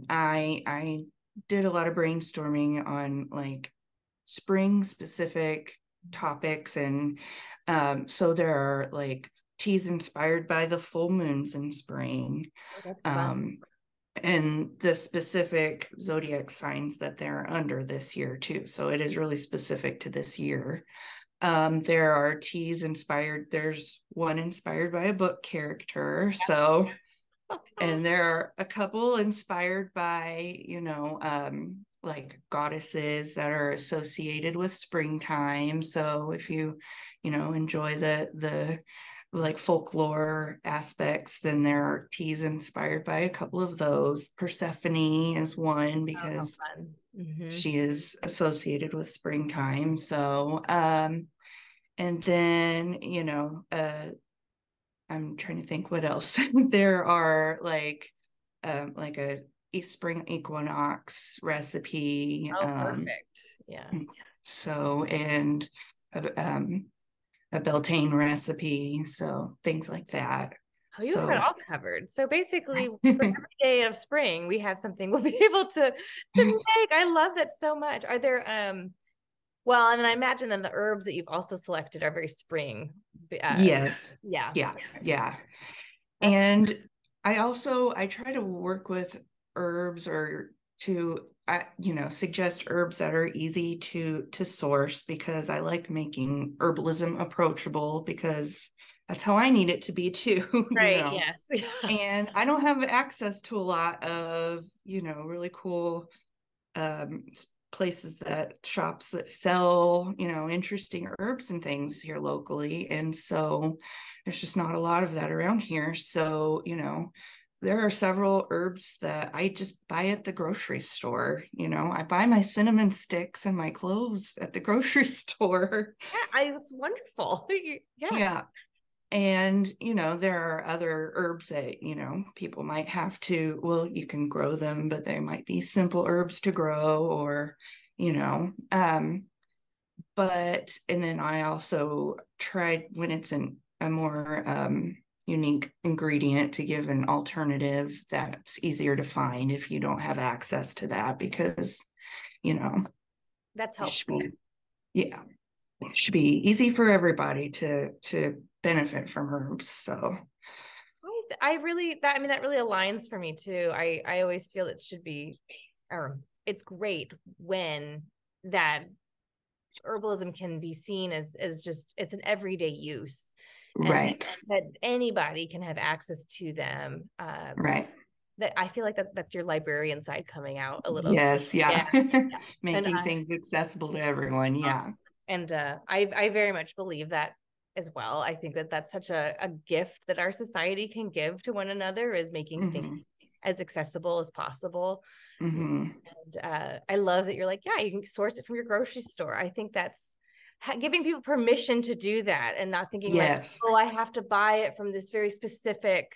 [SPEAKER 2] I did a lot of brainstorming on like spring specific topics, and so there are like teas inspired by the full moons in spring.
[SPEAKER 1] Oh, that's fun.
[SPEAKER 2] And the specific zodiac signs that they're under this year too. So it is really specific to this year. There are teas inspired. There's one inspired by a book character. So, and there are a couple inspired by, like goddesses that are associated with springtime. So if you, enjoy the like folklore aspects, then there are teas inspired by a couple of those. Persephone is one because she is associated with springtime. So, and then, I'm trying to think what else. There are like a a spring equinox recipe.
[SPEAKER 1] Oh, perfect. Yeah.
[SPEAKER 2] So, and a Beltane recipe. So things like that.
[SPEAKER 1] Oh, you've got it
[SPEAKER 2] So
[SPEAKER 1] all covered. So basically, for every day of spring, we have something we'll be able to make. I love that so much. Are there well, and then I imagine then the herbs that you've also selected are very spring.
[SPEAKER 2] yes.
[SPEAKER 1] Yeah.
[SPEAKER 2] Yeah.
[SPEAKER 1] That's
[SPEAKER 2] And I try to work with herbs or to suggest herbs that are easy to source, because I like making herbalism approachable, because that's how I need it to be too,
[SPEAKER 1] right. Yes.
[SPEAKER 2] And I don't have access to a lot of, really cool places, shops that sell, interesting herbs and things here locally. And so there's just not a lot of that around here. So, there are several herbs that I just buy at the grocery store. I buy my cinnamon sticks and my cloves at the grocery store.
[SPEAKER 1] Yeah, it's wonderful. Yeah.
[SPEAKER 2] Yeah. And, there are other herbs that, people might have to, well, you can grow them, but they might be simple herbs to grow, or, but, and then I also tried, when it's a more unique ingredient, to give an alternative that's easier to find if you don't have access to that, because,
[SPEAKER 1] That's
[SPEAKER 2] it should
[SPEAKER 1] helpful.
[SPEAKER 2] be, yeah, it should be easy for everybody to benefit from herbs. So
[SPEAKER 1] I really that really aligns for me too. I always feel it should be, or it's great when that herbalism can be seen as just it's an everyday use, and
[SPEAKER 2] right.
[SPEAKER 1] that anybody can have access to them.
[SPEAKER 2] Right.
[SPEAKER 1] That I feel like that's your librarian side coming out a little.
[SPEAKER 2] Yes, yeah.
[SPEAKER 1] Yeah. And
[SPEAKER 2] Making things accessible to everyone. Yeah.
[SPEAKER 1] and I very much believe that as well. I think that's such a gift that our society can give to one another, is making
[SPEAKER 2] Mm-hmm.
[SPEAKER 1] things as accessible as possible.
[SPEAKER 2] Mm-hmm.
[SPEAKER 1] And I love that you're like, yeah, you can source it from your grocery store. I think that's giving people permission to do that, and not thinking like,
[SPEAKER 2] Yes.
[SPEAKER 1] oh, I have to buy it from this very specific,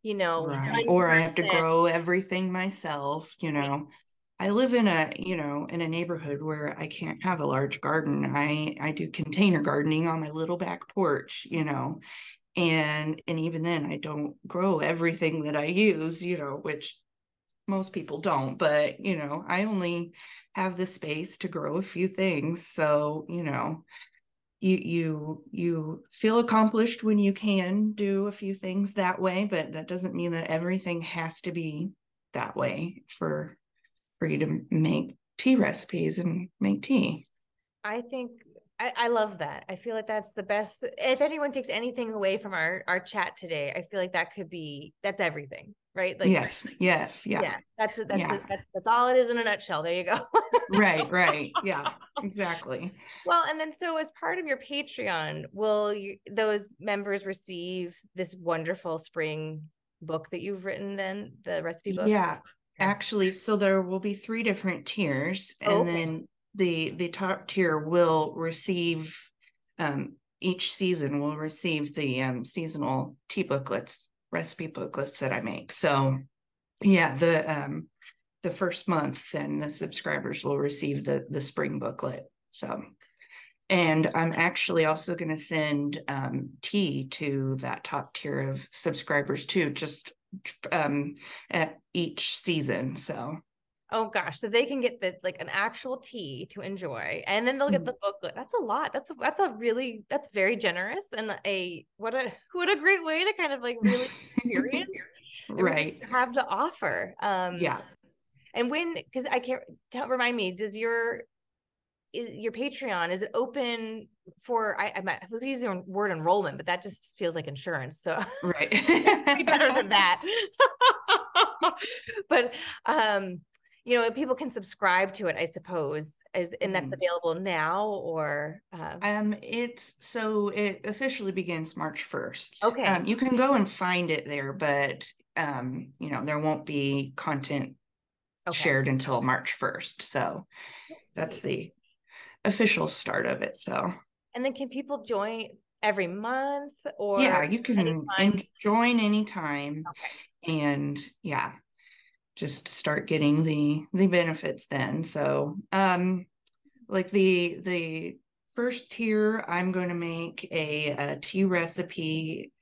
[SPEAKER 2] Right.
[SPEAKER 1] 1%.
[SPEAKER 2] Or I have to grow everything myself. I live in a neighborhood where I can't have a large garden. I do container gardening on my little back porch, and even then I don't grow everything that I use, which most people don't, but I only have the space to grow a few things. So, you feel accomplished when you can do a few things that way, but that doesn't mean that everything has to be that way for you to make tea recipes and make tea.
[SPEAKER 1] I think I love that. I feel like that's the best. If anyone takes anything away from our chat today, I feel like that's everything, right? Like,
[SPEAKER 2] Yes, yes, yeah,
[SPEAKER 1] yeah, that's
[SPEAKER 2] yeah.
[SPEAKER 1] that's all it is in a nutshell. There you go.
[SPEAKER 2] Right, yeah, exactly.
[SPEAKER 1] Well, and then so as part of your Patreon, will those members receive this wonderful spring book that you've written, then the recipe book?
[SPEAKER 2] Yeah, actually, so there will be 3 different tiers,
[SPEAKER 1] Oh,
[SPEAKER 2] and
[SPEAKER 1] okay.
[SPEAKER 2] then the top tier will receive, each season will receive the seasonal tea booklets, recipe booklets that I make. So yeah, the first month, then the subscribers will receive the spring booklet. So, and I'm actually also going to send tea to that top tier of subscribers too, just at each season. So,
[SPEAKER 1] Oh gosh, so they can get an actual tea to enjoy, and then they'll get the booklet. That's a lot. That's very generous, and what a great way to kind of like really experience everything
[SPEAKER 2] right.
[SPEAKER 1] you have to offer.
[SPEAKER 2] Yeah.
[SPEAKER 1] And because I can't remind me, does your Patreon, is it open for, I'm using the word enrollment, but that just feels like insurance. So
[SPEAKER 2] Right.
[SPEAKER 1] be better than that. But people can subscribe to it, I suppose, and that's available now, or
[SPEAKER 2] it officially begins March 1st.
[SPEAKER 1] okay.
[SPEAKER 2] You can go and find it there, but there won't be content shared until March 1st. So that's the official start of it. So,
[SPEAKER 1] and then can people join every month, or
[SPEAKER 2] yeah, you can
[SPEAKER 1] anytime?
[SPEAKER 2] join anytime.
[SPEAKER 1] Okay.
[SPEAKER 2] And yeah, just start getting the benefits then. So like the first tier, I'm going to make a tea recipe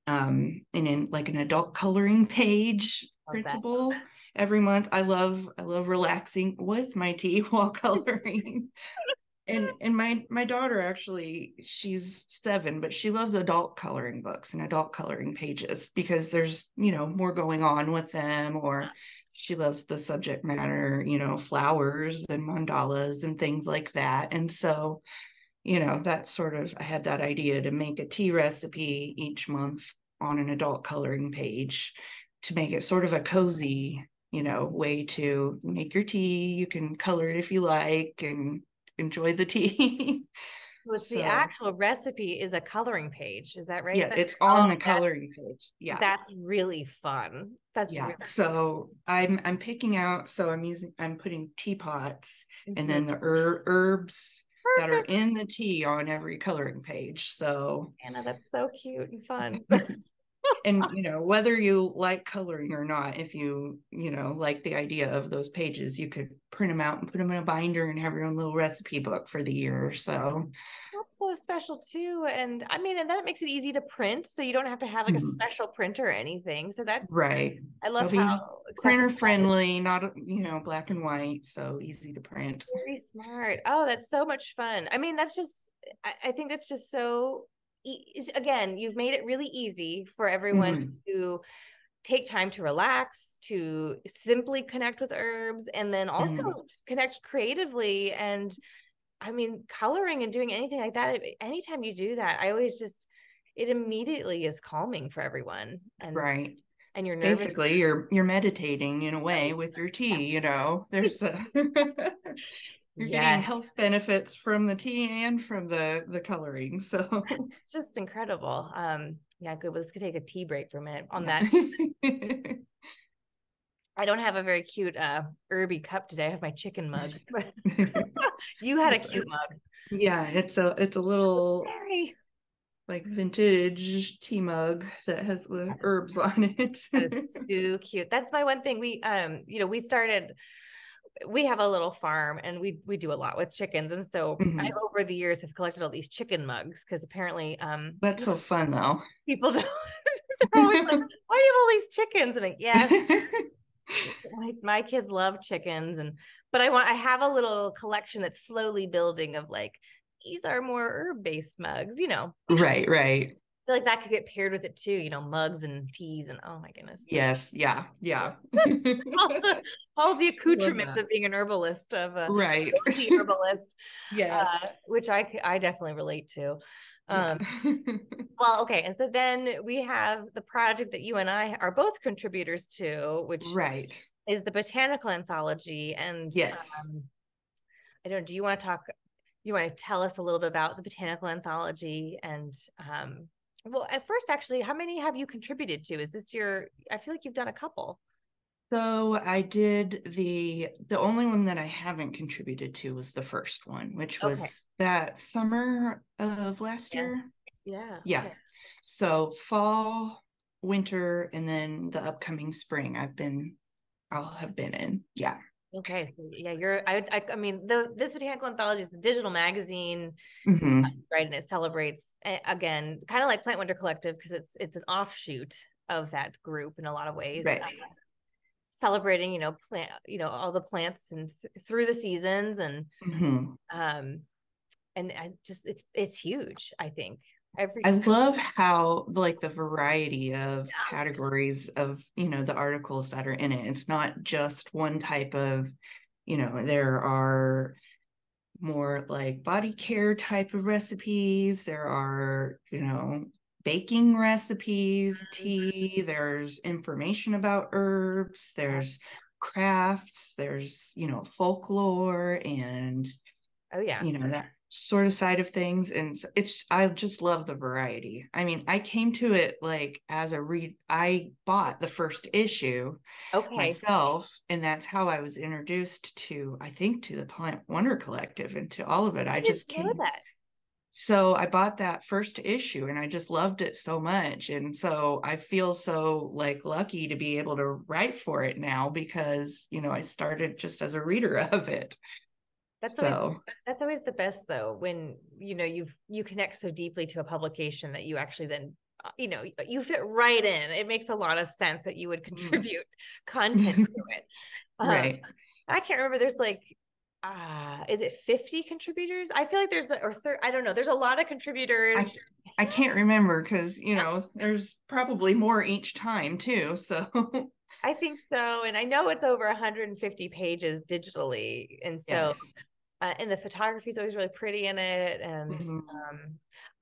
[SPEAKER 2] in like an adult coloring page printable every month. I love relaxing with my tea while coloring. And my daughter, actually, she's 7, but she loves adult coloring books and adult coloring pages because there's, more going on with them, or she loves the subject matter, flowers and mandalas and things like that. And so, that sort of, I had that idea to make a tea recipe each month on an adult coloring page to make it sort of a cozy, way to make your tea. You can color it if you like and enjoy the tea.
[SPEAKER 3] With the actual recipe is a coloring page. Is that right?
[SPEAKER 2] Yeah, it's on the coloring page. Yeah.
[SPEAKER 3] That's really fun. That's really fun.
[SPEAKER 2] So I'm picking out, so I'm putting teapots and then the herbs that are in the tea on every coloring page. So
[SPEAKER 3] Anna, that's so cute and fun.
[SPEAKER 2] And whether you like coloring or not, if you like the idea of those pages, you could print them out and put them in a binder and have your own little recipe book for the year. So
[SPEAKER 3] that's so special too. And I mean, and that makes it easy to print, so you don't have to have like a special printer or anything. So that's
[SPEAKER 2] right.
[SPEAKER 3] I love how
[SPEAKER 2] printer friendly, not black and white, so easy to print.
[SPEAKER 3] Very smart. Oh, that's so much fun. I mean, that's just I think that's just so, again, you've made it really easy for everyone to take time to relax, to simply connect with herbs, and then also connect creatively. And I mean, coloring and doing anything like that, anytime you do that, I always just, it immediately is calming for everyone. And
[SPEAKER 2] right.
[SPEAKER 3] And you're nervous.
[SPEAKER 2] Basically, you're meditating in a way with your tea. There's a you're getting health benefits from the tea and from the coloring. So
[SPEAKER 3] it's just incredible. Yeah, good. Let's take a tea break for a minute on that. I don't have a very cute herby cup today. I have my chicken mug. You had a cute mug.
[SPEAKER 2] Yeah, it's a little like vintage tea mug that has the herbs on it.
[SPEAKER 3] That is too cute. That's my one thing. We we have a little farm and we do a lot with chickens. And so I, over the years, have collected all these chicken mugs because apparently
[SPEAKER 2] that's so fun though.
[SPEAKER 3] People don't, they're always like, why do you have all these chickens? And like, yes, my kids love chickens. But I have a little collection that's slowly building of like, these are more herb-based mugs,
[SPEAKER 2] Right.
[SPEAKER 3] I feel like that could get paired with it too, mugs and teas and oh my goodness.
[SPEAKER 2] Yes. Yeah.
[SPEAKER 3] all the accoutrements of being an herbalist, of a herbalist.
[SPEAKER 2] Yes.
[SPEAKER 3] Which I definitely relate to. Well, okay. And so then we have the project that you and I are both contributors to, which is the botanical anthology. And I don't, do you want to tell us a little bit about the botanical anthology? And well, at first, actually, how many have you contributed to? Is this I feel like you've done a couple.
[SPEAKER 2] So I did the only one that I haven't contributed to was the first one, which was that summer of last year. Yeah. So fall, winter, and then the upcoming spring I'll have been in. Yeah.
[SPEAKER 3] Okay. So yeah, I mean, this botanical anthology is the digital magazine, right? And it celebrates, again, kind of like Plant Wonder Collective, because it's an offshoot of that group in a lot of ways.
[SPEAKER 2] Right.
[SPEAKER 3] Celebrating, plant, all the plants and through the seasons, and I just, it's huge. I think
[SPEAKER 2] I love how like the variety of categories of, the articles that are in it. It's not just one type of, there are more like body care type of recipes. There are, baking recipes, tea, there's information about herbs, there's crafts, there's, folklore and, that sort of side of things. And I just love the variety. I mean, I came to it like as I bought the first issue myself, and that's how I was introduced to, I think, to the Plant Wonder Collective and to all of it. I just came. So I bought that first issue and I just loved it so much. And so I feel so like lucky to be able to write for it now because, you know, I started just as a reader of it.
[SPEAKER 3] That's always,
[SPEAKER 2] So
[SPEAKER 3] that's always the best though, when, you know, you connect so deeply to a publication that you actually then, you know, you fit right in. It makes a lot of sense that you would contribute content to it.
[SPEAKER 2] right.
[SPEAKER 3] I can't remember. There's like, is it 50 contributors? I feel like there's, I don't know. There's a lot of contributors.
[SPEAKER 2] I can't remember because, you know, there's probably more each time too. So
[SPEAKER 3] I think so. And I know it's over 150 pages digitally. And so,
[SPEAKER 2] yes.
[SPEAKER 3] and the photography is always really pretty in it. And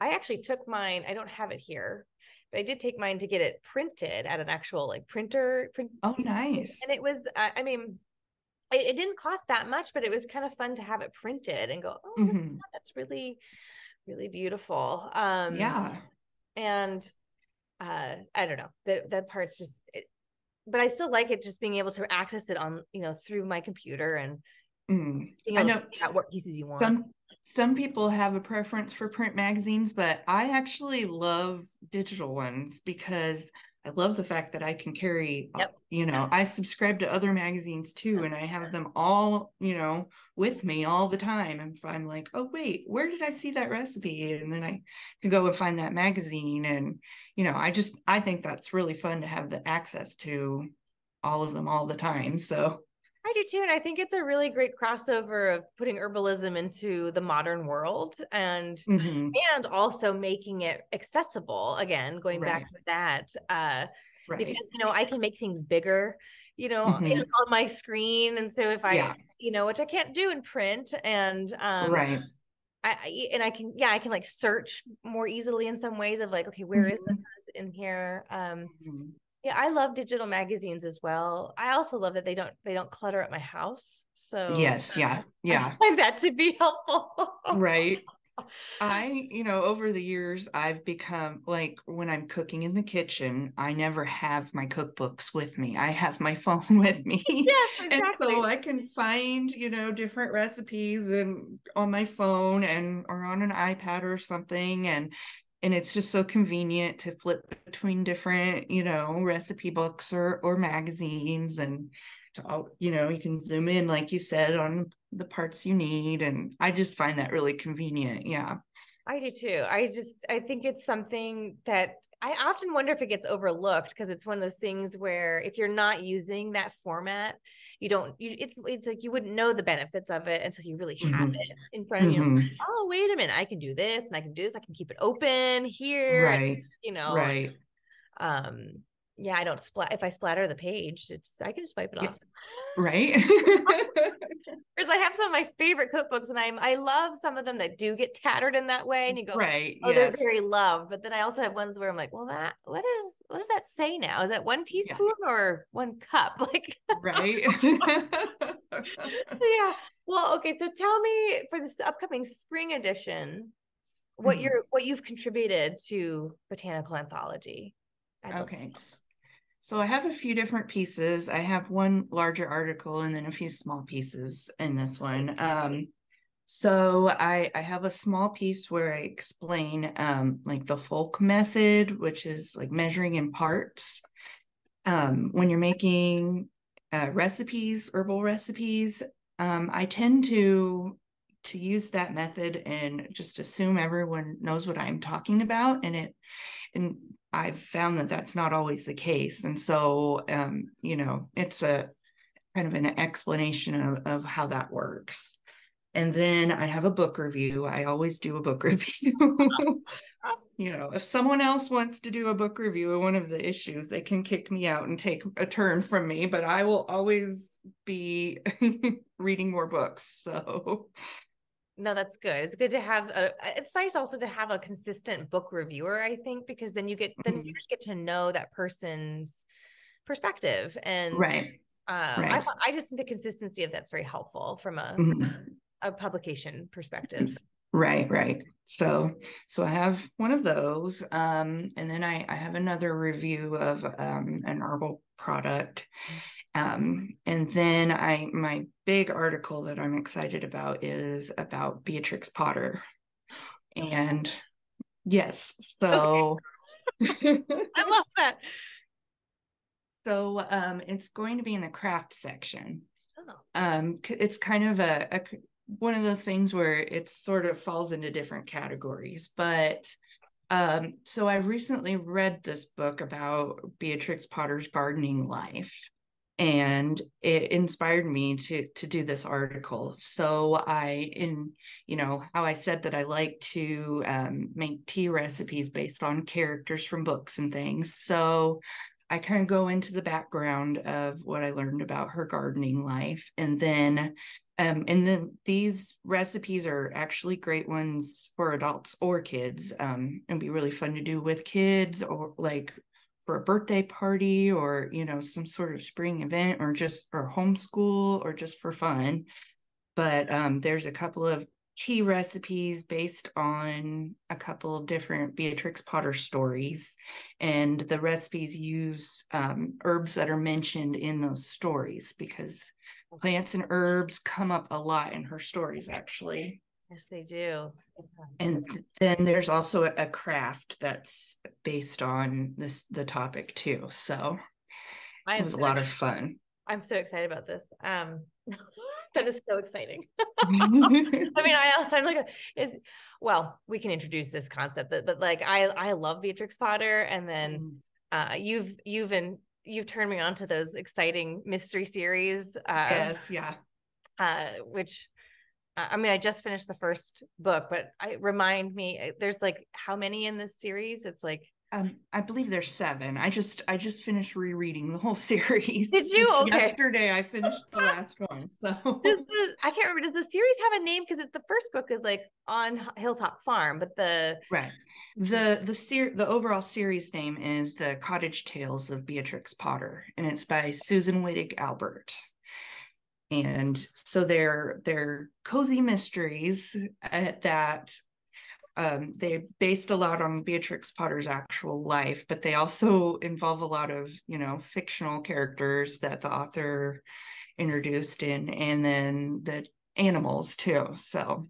[SPEAKER 3] I actually took mine. I don't have it here, but I did take mine to get it printed at an actual like printer.
[SPEAKER 2] Oh, nice.
[SPEAKER 3] And it was, I mean, it didn't cost that much, but it was kind of fun to have it printed and go, oh, that's really, really beautiful.
[SPEAKER 2] Yeah.
[SPEAKER 3] And I don't know, that part's just, but I still like it just being able to access it on, you know, through my computer and being able
[SPEAKER 2] I know
[SPEAKER 3] to pick out what pieces you want.
[SPEAKER 2] some people have a preference for print magazines, but I actually love digital ones because I love the fact that I can carry, you know, I subscribe to other magazines too, and I have them all, you know, with me all the time. And if I'm like, oh, wait, where did I see that recipe? And then I can go and find that magazine. And, you know, I think that's really fun to have the access to all of them all the time. So
[SPEAKER 3] I do too. And I think it's a really great crossover of putting herbalism into the modern world and also making it accessible. Again, going back to that, because, you know, I can make things bigger, you know, on my screen. And so if I, you know, which I can't do in print, and I can, I can like search more easily in some ways of like, okay, where is this in here? Yeah, I love digital magazines as well. I also love that they don't clutter up my house. So
[SPEAKER 2] yes, yeah.
[SPEAKER 3] I find that to be helpful.
[SPEAKER 2] Right. You know, over the years, I've become like when I'm cooking in the kitchen, I never have my cookbooks with me. I have my phone with me.
[SPEAKER 3] Yes, exactly.
[SPEAKER 2] And so I can find, you know, different recipes and on my phone and or on an iPad or something. And it's just so convenient to flip between different, you know, recipe books or magazines and to, you know, you can zoom in, like you said, on the parts you need. And I just find that really convenient. Yeah.
[SPEAKER 3] I do too. I think it's something that I often wonder if it gets overlooked because it's one of those things where if you're not using that format, it's like you wouldn't know the benefits of it until you really have it in front of you. Oh, wait a minute, I can do this and I can do this. I can keep it open here.
[SPEAKER 2] Right.
[SPEAKER 3] And, you know,
[SPEAKER 2] right.
[SPEAKER 3] Yeah, I don't if I splatter the page, I can just wipe it off.
[SPEAKER 2] Right.
[SPEAKER 3] Whereas I have some of my favorite cookbooks and I love some of them that do get tattered in that way. And you go, oh, they're very loved. But then I also have ones where I'm like, well, what does that say now? Is that 1 teaspoon or 1 cup? Like,
[SPEAKER 2] right.
[SPEAKER 3] Yeah. Well, okay. So tell me for this upcoming spring edition, what you've contributed to Botanical Anthology.
[SPEAKER 2] Okay. So I have a few different pieces. I have one larger article and then a few small pieces in this one. So I have a small piece where I explain like the folk method, which is like measuring in parts. When you're making recipes, herbal recipes, I tend to use that method and just assume everyone knows what I'm talking about, and I've found that that's not always the case. And so, you know, it's a kind of an explanation of how that works. And then I have a book review. I always do a book review. You know, if someone else wants to do a book review of one of the issues, they can kick me out and take a turn from me, but I will always be reading more books. So
[SPEAKER 3] no, that's good. It's good to have it's nice also to have a consistent book reviewer, I think, because then you just get to know that person's perspective. And I just think the consistency of that's very helpful from a publication perspective.
[SPEAKER 2] Right. So I have one of those. And then I have another review of an herbal product. And then my big article that I'm excited about is about Beatrix Potter. And yes, so
[SPEAKER 3] I love that.
[SPEAKER 2] So it's going to be in the craft section.
[SPEAKER 3] Oh.
[SPEAKER 2] It's kind of a one of those things where it sort of falls into different categories. But so I recently read this book about Beatrix Potter's gardening life, and it inspired me to do this article. So how I said that I like to make tea recipes based on characters from books and things. So I kind of go into the background of what I learned about her gardening life, and then these recipes are actually great ones for adults or kids. It'd be really fun to do with kids, or like for a birthday party, or some sort of spring event, or homeschool, or just for fun. But there's a couple of tea recipes based on a couple of different Beatrix Potter stories, and the recipes use herbs that are mentioned in those stories, because plants and herbs come up a lot in her stories, actually.
[SPEAKER 3] Yes, they do.
[SPEAKER 2] And then there's also a craft that's based on the topic too. So it was a lot of fun.
[SPEAKER 3] I'm so excited about this. That is so exciting. I mean, I'm like, we can introduce this concept, but like, I love Beatrix Potter, and then you've turned me on to those exciting mystery series.
[SPEAKER 2] Yes, yeah.
[SPEAKER 3] Which, I mean, I just finished the first book, but remind me, there's like how many in this series? It's like,
[SPEAKER 2] I believe there's 7. I just finished rereading the whole series.
[SPEAKER 3] Did you? Okay.
[SPEAKER 2] Yesterday I finished the last one. So
[SPEAKER 3] I can't remember. Does the series have a name? Because the first book is like On Hilltop Farm, but the
[SPEAKER 2] overall series name is The Cottage Tales of Beatrix Potter, and it's by Susan Wittig Albert. And so they're cozy mysteries that they based a lot on Beatrix Potter's actual life, but they also involve a lot of fictional characters that the author introduced in, and then the animals too, so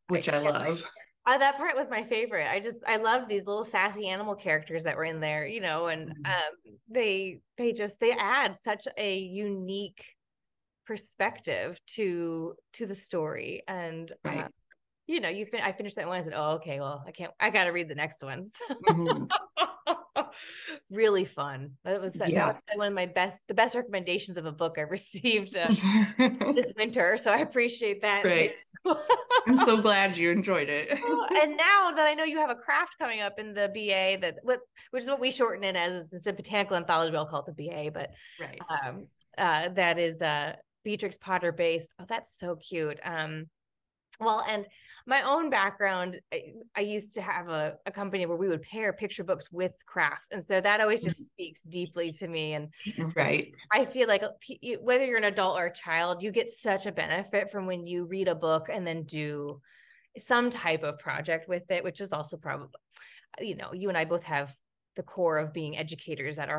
[SPEAKER 2] which I love.
[SPEAKER 3] That part was my favorite. I loved these little sassy animal characters that were in there, and they add such a unique perspective to the story. And
[SPEAKER 2] right.
[SPEAKER 3] I finished that one. I said, oh, okay, well, I got to read the next ones. Really fun. That was one of the best recommendations of a book I received this winter. So I appreciate that.
[SPEAKER 2] Right. I'm so glad you enjoyed it.
[SPEAKER 3] And now that I know you have a craft coming up in the BA, which is what we shorten it as, it's a botanical anthology, we'll call it the BA, but
[SPEAKER 2] right.
[SPEAKER 3] That is Beatrix Potter based. Oh, that's so cute. Well, and my own background, I used to have a company where we would pair picture books with crafts. And so that always just speaks deeply to me. And
[SPEAKER 2] right.
[SPEAKER 3] I feel like whether you're an adult or a child, you get such a benefit from when you read a book and then do some type of project with it, which is also probably, you and I both have the core of being educators at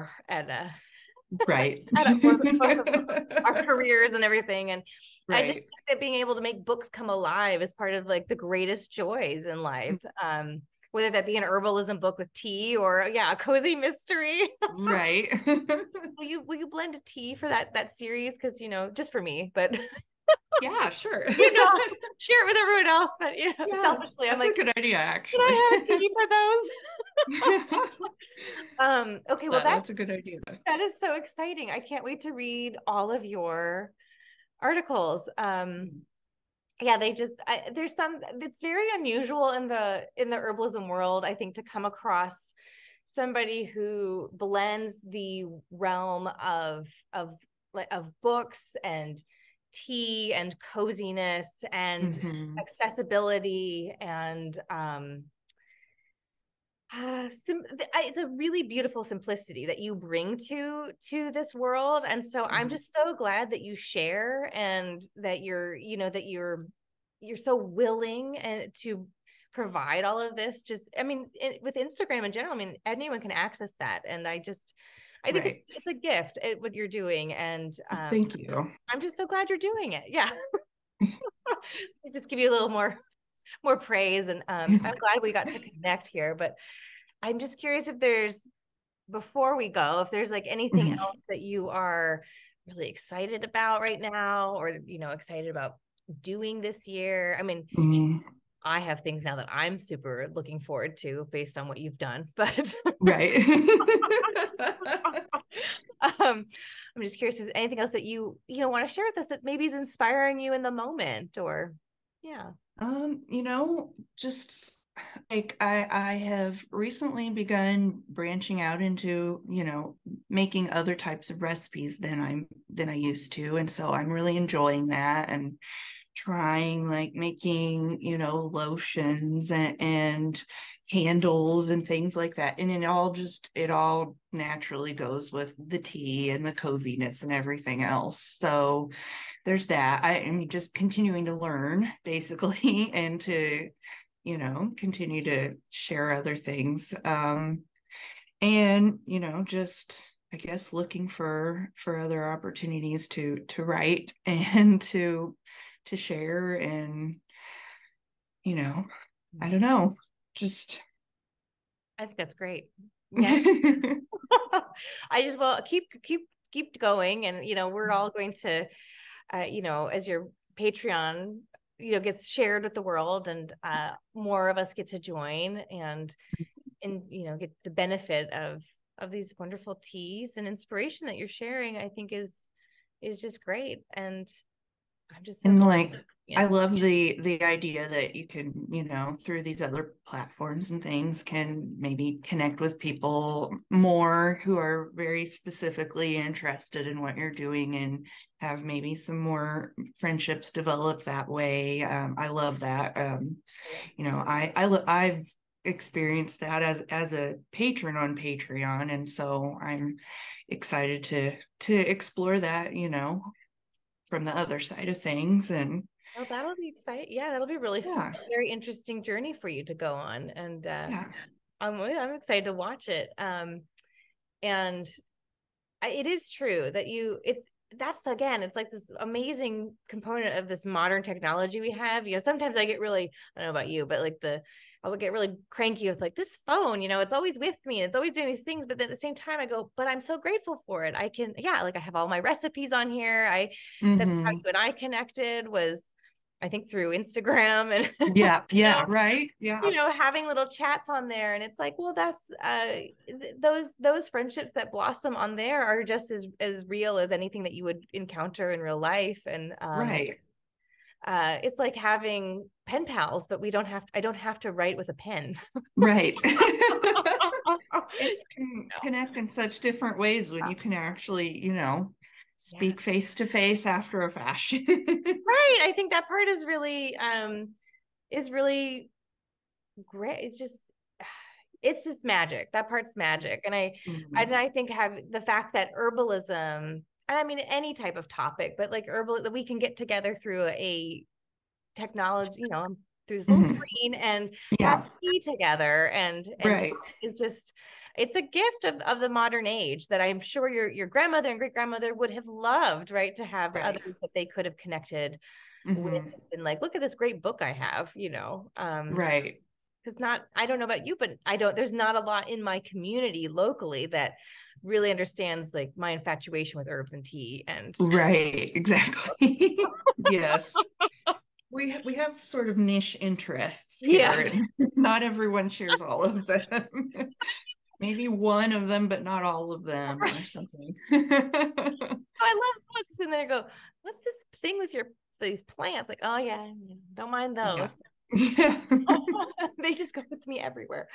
[SPEAKER 2] right.
[SPEAKER 3] our careers and everything. And
[SPEAKER 2] right.
[SPEAKER 3] I just think that being able to make books come alive is part of like the greatest joys in life. Whether that be an herbalism book with tea, or a cozy mystery.
[SPEAKER 2] Right.
[SPEAKER 3] Will you blend a tea for that series? Because just for me, but
[SPEAKER 2] yeah, sure.
[SPEAKER 3] share it with everyone else. But selfishly, I'm like,
[SPEAKER 2] that's a good idea, actually.
[SPEAKER 3] Can I have a tea for those? Okay, well,
[SPEAKER 2] that's a good idea.
[SPEAKER 3] That is so exciting. I can't wait to read all of your articles. It's very unusual in the herbalism world, I think, to come across somebody who blends the realm of books and tea and coziness and accessibility and it's a really beautiful simplicity that you bring to this world. And so I'm just so glad that you share, and that you're so willing and to provide all of this. With Instagram in general, anyone can access that. And I think it's a gift what you're doing. And
[SPEAKER 2] thank you.
[SPEAKER 3] I'm just so glad you're doing it. Yeah. Just give you a little more more praise. And I'm glad we got to connect here, but I'm just curious if there's, before we go, if there's like anything else that you are really excited about right now, or, excited about doing this year. I mean, I have things now that I'm super looking forward to based on what you've done, but
[SPEAKER 2] right.
[SPEAKER 3] I'm just curious if there's anything else that you want to share with us that maybe is inspiring you in the moment, or
[SPEAKER 2] just like I have recently begun branching out into, making other types of recipes than I used to. And so I'm really enjoying that, and trying like making, lotions and candles and things like that. And it all naturally goes with the tea and the coziness and everything else. So there's that. I'm just continuing to learn basically, and to, continue to share other things. And, just, I guess, looking for other opportunities to write and to share, and I don't know, just
[SPEAKER 3] I think that's great. Yeah. I just, well, keep going, and we're all going to as your Patreon gets shared with the world, and more of us get to join and get the benefit of these wonderful teas and inspiration that you're sharing, I think is just great. And I'm just so glad.
[SPEAKER 2] I love the idea that you can, through these other platforms and things, can maybe connect with people more who are very specifically interested in what you're doing, and have maybe some more friendships develop that way. I love that. I've experienced that as a patron on Patreon, and so I'm excited to explore that, from the other side of things. And
[SPEAKER 3] that'll be exciting. Yeah, that'll be really fun, very interesting journey for you to go on. And I'm excited to watch it. And it is true that it's like this amazing component of this modern technology we have. Sometimes I get really, I don't know about you, but like I would get really cranky with like this phone, it's always with me, and it's always doing these things. But then at the same time I go, but I'm so grateful for it. I can, like I have all my recipes on here. That's how you and I connected, was I think through Instagram, and
[SPEAKER 2] right. Yeah.
[SPEAKER 3] Having little chats on there. And it's like, well, that's those friendships that blossom on there are just as real as anything that you would encounter in real life. And
[SPEAKER 2] right.
[SPEAKER 3] It's like having pen pals, but I don't have to write with a pen.
[SPEAKER 2] Right. It can connect in such different ways when you can actually, speak face to face after a fashion.
[SPEAKER 3] Right. I think that part is really great. It's just magic. That part's magic. And I think the fact that herbalism, and I mean any type of topic, but like herbal, that we can get together through a technology, through this little screen, and have tea together, and
[SPEAKER 2] right.
[SPEAKER 3] It's a gift of the modern age that I'm sure your grandmother and great grandmother would have loved, right? To have others that they could have connected with, and like, look at this great book I have,
[SPEAKER 2] right.
[SPEAKER 3] Because I don't know about you, but there's not a lot in my community locally that really understands like my infatuation with herbs and tea. And
[SPEAKER 2] right, exactly. Yes. We have sort of niche interests here.
[SPEAKER 3] Yes.
[SPEAKER 2] Not everyone shares all of them. Maybe one of them, but not all of them, or something.
[SPEAKER 3] I love books, and they go, what's this thing with these plants? Like, oh yeah, don't mind those.
[SPEAKER 2] Yeah.
[SPEAKER 3] They just go with me everywhere.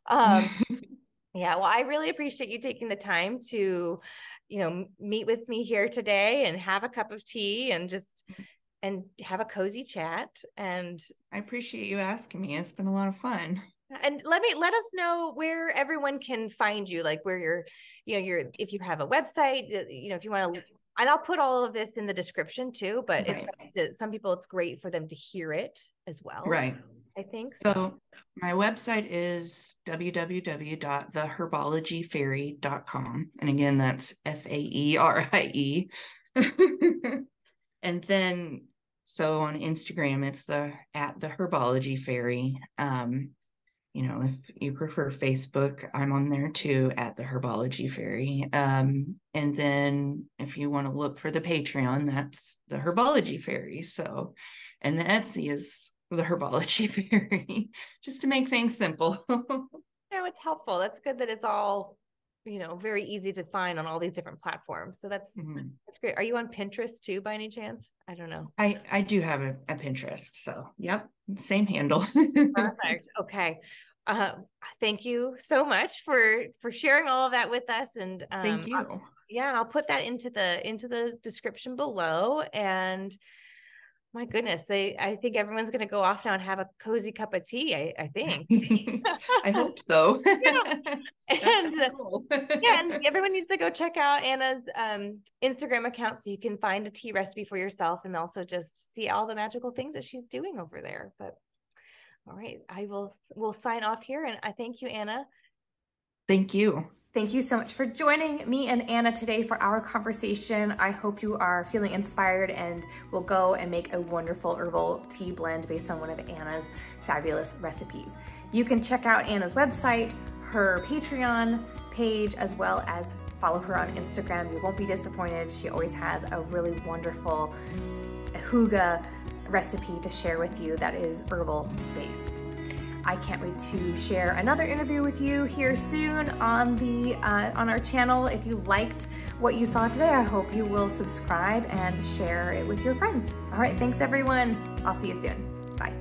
[SPEAKER 3] Well, I really appreciate you taking the time to, meet with me here today, and have a cup of tea, and have a cozy chat. And
[SPEAKER 2] I appreciate you asking me. It's been a lot of fun.
[SPEAKER 3] And let us know where everyone can find you, like where you're, if you have a website, if you want to, and I'll put all of this in the description too, but some people, it's great for them to hear it as well.
[SPEAKER 2] Right.
[SPEAKER 3] I think.
[SPEAKER 2] So my website is www.theherbologyfaerie.com. And again, that's FAERIE. And then So on Instagram, it's at the Herbology Faerie. You know, if you prefer Facebook, I'm on there too, at the Herbology Faerie. And then if you want to look for the Patreon, that's the Herbology Faerie. So, and the Etsy is the Herbology Faerie, just to make things simple.
[SPEAKER 3] No, it's helpful. That's good that it's all, you know, very easy to find on all these different platforms. So that's great. Are you on Pinterest too, by any chance? I don't know.
[SPEAKER 2] I do have a Pinterest. So, yep, same handle.
[SPEAKER 3] Perfect. Okay. Thank you so much for sharing all of that with us. And
[SPEAKER 2] thank you.
[SPEAKER 3] Yeah, I'll put that into the description below. And my goodness, I think everyone's going to go off now and have a cozy cup of tea. I think.
[SPEAKER 2] I hope so.
[SPEAKER 3] Yeah. And
[SPEAKER 2] cool.
[SPEAKER 3] Yeah, and everyone needs to go check out Anna's Instagram account so you can find a tea recipe for yourself and also just see all the magical things that she's doing over there. But all right, we'll sign off here, and I thank you, Anna.
[SPEAKER 2] Thank you.
[SPEAKER 1] Thank you so much for joining me and Anna today for our conversation. I hope you are feeling inspired and will go and make a wonderful herbal tea blend based on one of Anna's fabulous recipes. You can check out Anna's website, her Patreon page, as well as follow her on Instagram. You won't be disappointed. She always has a really wonderful Hygge recipe to share with you that is herbal based. I can't wait to share another interview with you here soon on our channel. If you liked what you saw today, I hope you will subscribe and share it with your friends. All right, thanks everyone. I'll see you soon. Bye.